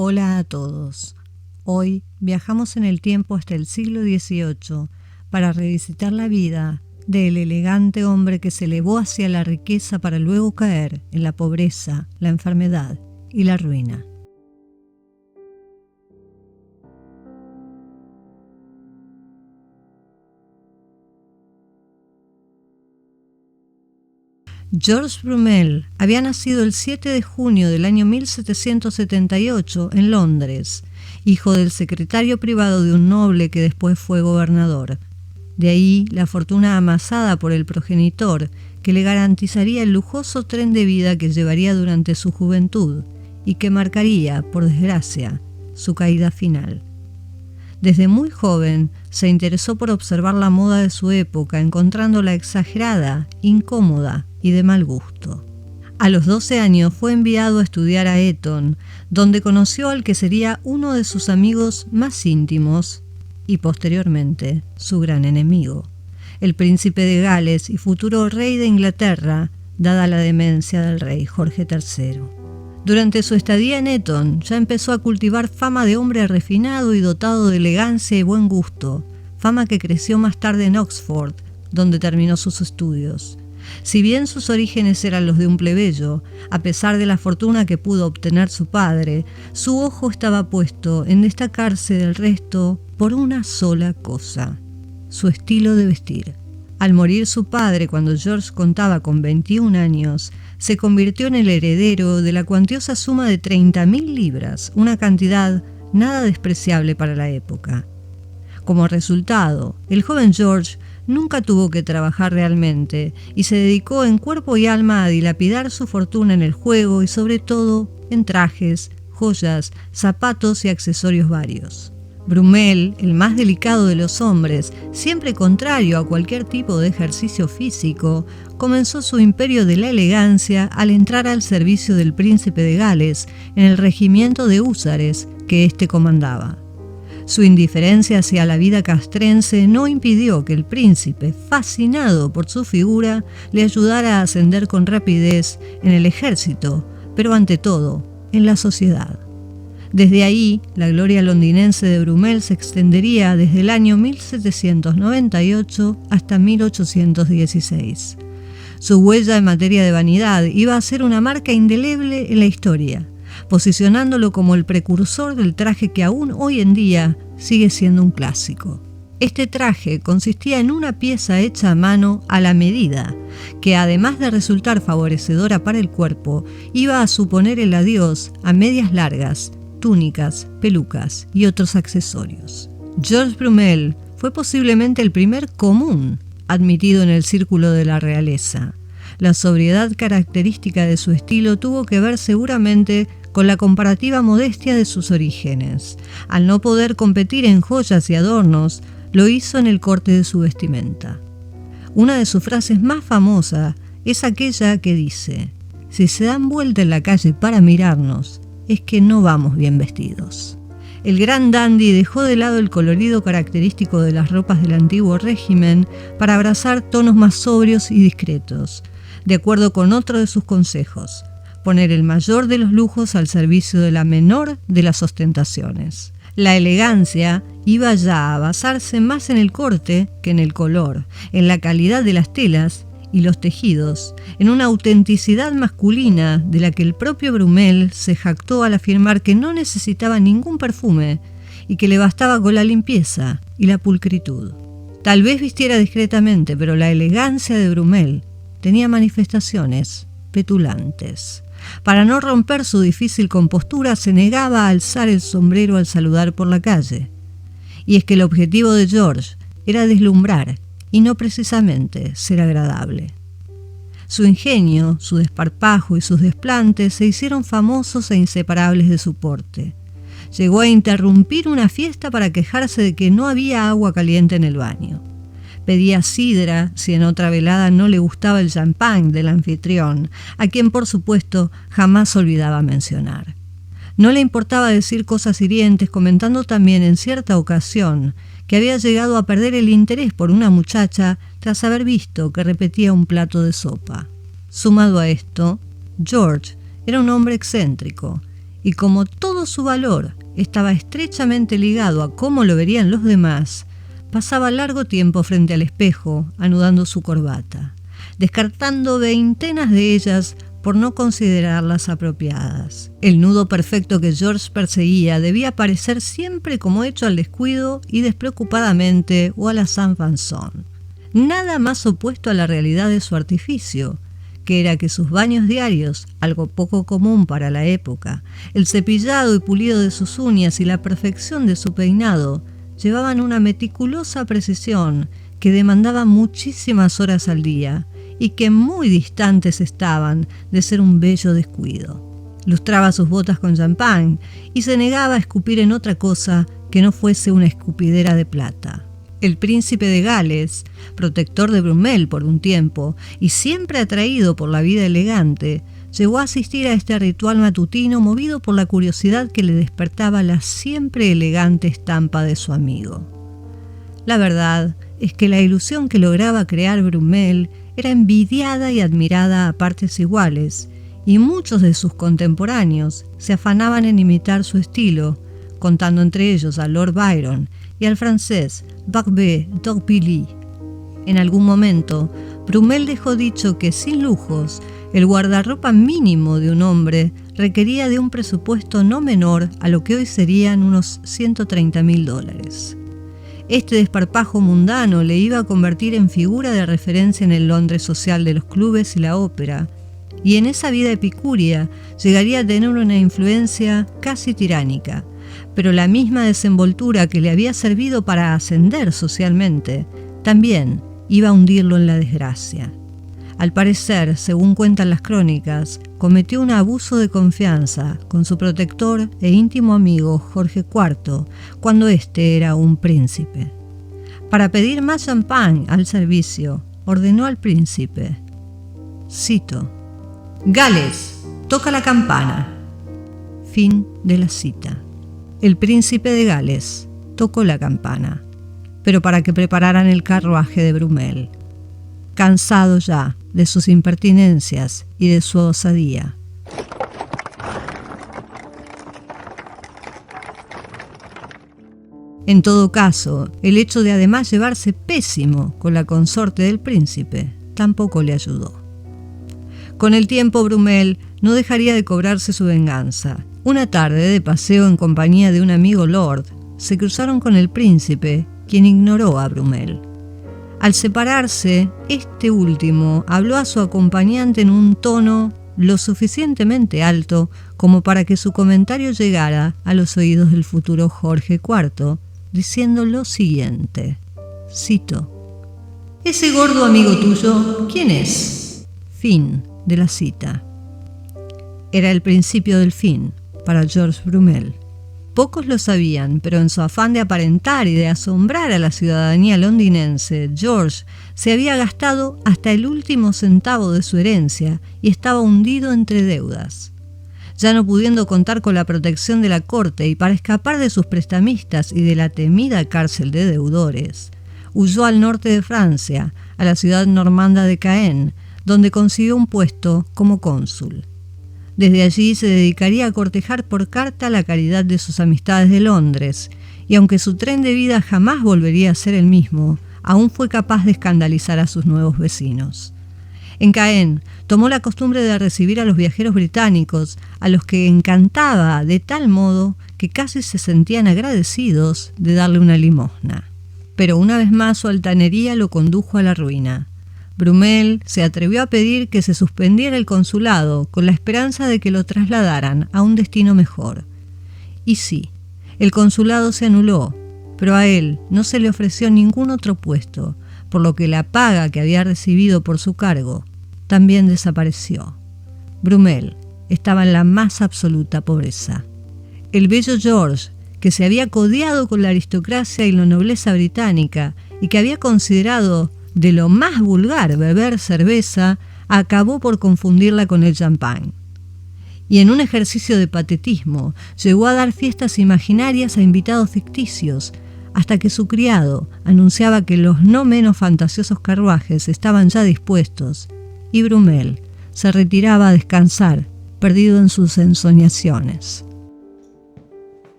Hola a todos. Hoy viajamos en el tiempo hasta el siglo XVIII para revisitar la vida del elegante hombre que se elevó hacia la riqueza para luego caer en la pobreza, la enfermedad y la ruina. Georges Brumel había nacido el 7 de junio del año 1778 en Londres, hijo del secretario privado de un noble que después fue gobernador. De ahí la fortuna amasada por el progenitor, que le garantizaría el lujoso tren de vida que llevaría durante su juventud y que marcaría, por desgracia, su caída final. Desde muy joven se interesó por observar la moda de su época, encontrándola exagerada, incómoda y de mal gusto. A los 12 años fue enviado a estudiar a Eton, donde conoció al que sería uno de sus amigos más íntimos y posteriormente su gran enemigo, el príncipe de Gales y futuro rey de Inglaterra, dada la demencia del rey Jorge III. Durante su estadía en Eton ya empezó a cultivar fama de hombre refinado y dotado de elegancia y buen gusto, fama que creció más tarde en Oxford, donde terminó sus estudios. Si bien sus orígenes eran los de un plebeyo, a pesar de la fortuna que pudo obtener su padre, su ojo estaba puesto en destacarse del resto por una sola cosa: su estilo de vestir. Al morir su padre cuando George contaba con 21 años, se convirtió en el heredero de la cuantiosa suma de 30.000 libras, una cantidad nada despreciable para la época. Como resultado, el joven George nunca tuvo que trabajar realmente y se dedicó en cuerpo y alma a dilapidar su fortuna en el juego y sobre todo en trajes, joyas, zapatos y accesorios varios. Brumel, el más delicado de los hombres, siempre contrario a cualquier tipo de ejercicio físico, comenzó su imperio de la elegancia al entrar al servicio del príncipe de Gales en el regimiento de húsares que éste comandaba. Su indiferencia hacia la vida castrense no impidió que el príncipe, fascinado por su figura, le ayudara a ascender con rapidez en el ejército, pero ante todo, en la sociedad. Desde ahí, la gloria londinense de Brumel se extendería desde el año 1798 hasta 1816. Su huella en materia de vanidad iba a ser una marca indeleble en la historia, posicionándolo como el precursor del traje que aún hoy en día sigue siendo un clásico. Este traje consistía en una pieza hecha a mano a la medida, que además de resultar favorecedora para el cuerpo, iba a suponer el adiós a medias largas, túnicas, pelucas y otros accesorios. Georges Brumel fue posiblemente el primer común admitido en el círculo de la realeza. La sobriedad característica de su estilo tuvo que ver seguramente con la comparativa modestia de sus orígenes. Al no poder competir en joyas y adornos, lo hizo en el corte de su vestimenta. Una de sus frases más famosas es aquella que dice: "Si se dan vuelta en la calle para mirarnos, es que no vamos bien vestidos". El gran dandy dejó de lado el colorido característico de las ropas del antiguo régimen para abrazar tonos más sobrios y discretos, de acuerdo con otro de sus consejos: poner el mayor de los lujos al servicio de la menor de las ostentaciones. La elegancia iba ya a basarse más en el corte que en el color, en la calidad de las telas y los tejidos, en una autenticidad masculina de la que el propio Brumel se jactó al afirmar que no necesitaba ningún perfume y que le bastaba con la limpieza y la pulcritud. Tal vez vistiera discretamente, pero la elegancia de Brumel tenía manifestaciones petulantes. Para no romper su difícil compostura, se negaba a alzar el sombrero al saludar por la calle. Y es que el objetivo de George era deslumbrar y no precisamente ser agradable. Su ingenio, su desparpajo y sus desplantes se hicieron famosos e inseparables de su porte. Llegó a interrumpir una fiesta para quejarse de que no había agua caliente en el baño. Pedía sidra si en otra velada no le gustaba el champán del anfitrión, a quien por supuesto jamás olvidaba mencionar. No le importaba decir cosas hirientes, comentando también en cierta ocasión que había llegado a perder el interés por una muchacha tras haber visto que repetía un plato de sopa. Sumado a esto, George era un hombre excéntrico y como todo su valor estaba estrechamente ligado a cómo lo verían los demás, pasaba largo tiempo frente al espejo, anudando su corbata, descartando veintenas de ellas por no considerarlas apropiadas. El nudo perfecto que George perseguía debía parecer siempre como hecho al descuido y despreocupadamente o a la sans façon. Nada más opuesto a la realidad de su artificio, que era que sus baños diarios, algo poco común para la época, el cepillado y pulido de sus uñas y la perfección de su peinado, llevaban una meticulosa precisión que demandaba muchísimas horas al día y que muy distantes estaban de ser un bello descuido. Lustraba sus botas con champán y se negaba a escupir en otra cosa que no fuese una escupidera de plata. El príncipe de Gales, protector de Brumel por un tiempo y siempre atraído por la vida elegante, llegó a asistir a este ritual matutino movido por la curiosidad que le despertaba la siempre elegante estampa de su amigo. La verdad es que la ilusión que lograba crear Brumel era envidiada y admirada a partes iguales, y muchos de sus contemporáneos se afanaban en imitar su estilo, contando entre ellos a Lord Byron y al francés Barbé d'Aurevilly. En algún momento, Brumel dejó dicho que sin lujos, el guardarropa mínimo de un hombre requería de un presupuesto no menor a lo que hoy serían unos $130.000. Este desparpajo mundano le iba a convertir en figura de referencia en el Londres social de los clubes y la ópera, y en esa vida epicúrea llegaría a tener una influencia casi tiránica, pero la misma desenvoltura que le había servido para ascender socialmente, también iba a hundirlo en la desgracia. Al parecer, según cuentan las crónicas, cometió un abuso de confianza con su protector e íntimo amigo Jorge IV, cuando éste era un príncipe. Para pedir más champán al servicio, ordenó al príncipe, cito, «Gales, toca la campana». Fin de la cita. El príncipe de Gales tocó la campana, pero para que prepararan el carruaje de Brumel, cansado ya de sus impertinencias y de su osadía. En todo caso, el hecho de además llevarse pésimo con la consorte del príncipe tampoco le ayudó. Con el tiempo, Brumel no dejaría de cobrarse su venganza. Una tarde de paseo en compañía de un amigo lord, se cruzaron con el príncipe, quien ignoró a Brumel. Al separarse, este último habló a su acompañante en un tono lo suficientemente alto como para que su comentario llegara a los oídos del futuro Jorge IV, diciendo lo siguiente, cito, «¿Ese gordo amigo tuyo, quién es?» Fin de la cita. Era el principio del fin para George Brumel. Pocos lo sabían, pero en su afán de aparentar y de asombrar a la ciudadanía londinense, George se había gastado hasta el último centavo de su herencia y estaba hundido entre deudas. Ya no pudiendo contar con la protección de la corte y para escapar de sus prestamistas y de la temida cárcel de deudores, huyó al norte de Francia, a la ciudad normanda de Caen, donde consiguió un puesto como cónsul. Desde allí se dedicaría a cortejar por carta la caridad de sus amistades de Londres, y aunque su tren de vida jamás volvería a ser el mismo, aún fue capaz de escandalizar a sus nuevos vecinos. En Caen tomó la costumbre de recibir a los viajeros británicos, a los que encantaba de tal modo que casi se sentían agradecidos de darle una limosna. Pero una vez más su altanería lo condujo a la ruina. Brumel se atrevió a pedir que se suspendiera el consulado con la esperanza de que lo trasladaran a un destino mejor. Y sí, el consulado se anuló, pero a él no se le ofreció ningún otro puesto, por lo que la paga que había recibido por su cargo también desapareció. Brumel estaba en la más absoluta pobreza. El bello George, que se había codeado con la aristocracia y la nobleza británica y que había considerado de lo más vulgar beber cerveza, acabó por confundirla con el champán. Y en un ejercicio de patetismo, llegó a dar fiestas imaginarias a invitados ficticios, hasta que su criado anunciaba que los no menos fantasiosos carruajes estaban ya dispuestos, y Brumel se retiraba a descansar, perdido en sus ensoñaciones.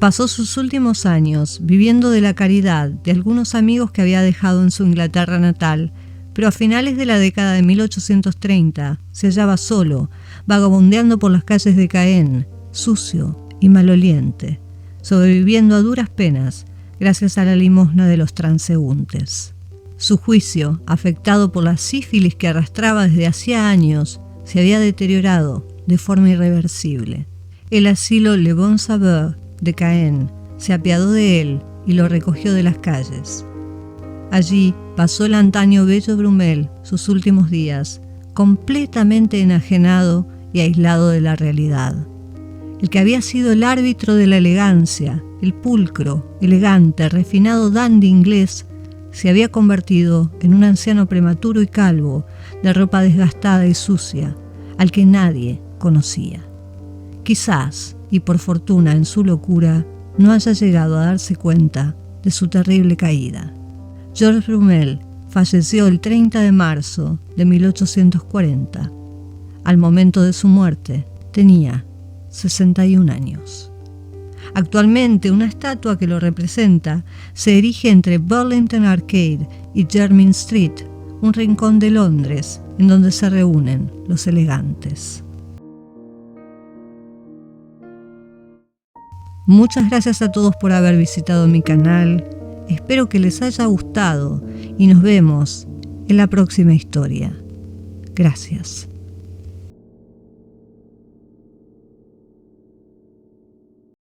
Pasó sus últimos años viviendo de la caridad de algunos amigos que había dejado en su Inglaterra natal, pero a finales de la década de 1830 se hallaba solo, vagabundeando por las calles de Caen, sucio y maloliente, sobreviviendo a duras penas gracias a la limosna de los transeúntes. Su juicio, afectado por la sífilis que arrastraba desde hacía años, se había deteriorado de forma irreversible. El asilo Le Bon Sauveur de Caen se apiadó de él y lo recogió de las calles. Allí pasó el antaño bello Brumel sus últimos días, completamente enajenado y aislado de la realidad. El que había sido el árbitro de la elegancia, el pulcro, elegante, refinado dandy inglés, se había convertido en un anciano prematuro y calvo, de ropa desgastada y sucia, al que nadie conocía. Quizás, y por fortuna en su locura, no haya llegado a darse cuenta de su terrible caída. Georges Brumel falleció el 30 de marzo de 1840. Al momento de su muerte tenía 61 años. Actualmente una estatua que lo representa se erige entre Burlington Arcade y Jermyn Street, un rincón de Londres en donde se reúnen los elegantes. Muchas gracias a todos por haber visitado mi canal. Espero que les haya gustado y nos vemos en la próxima historia. Gracias.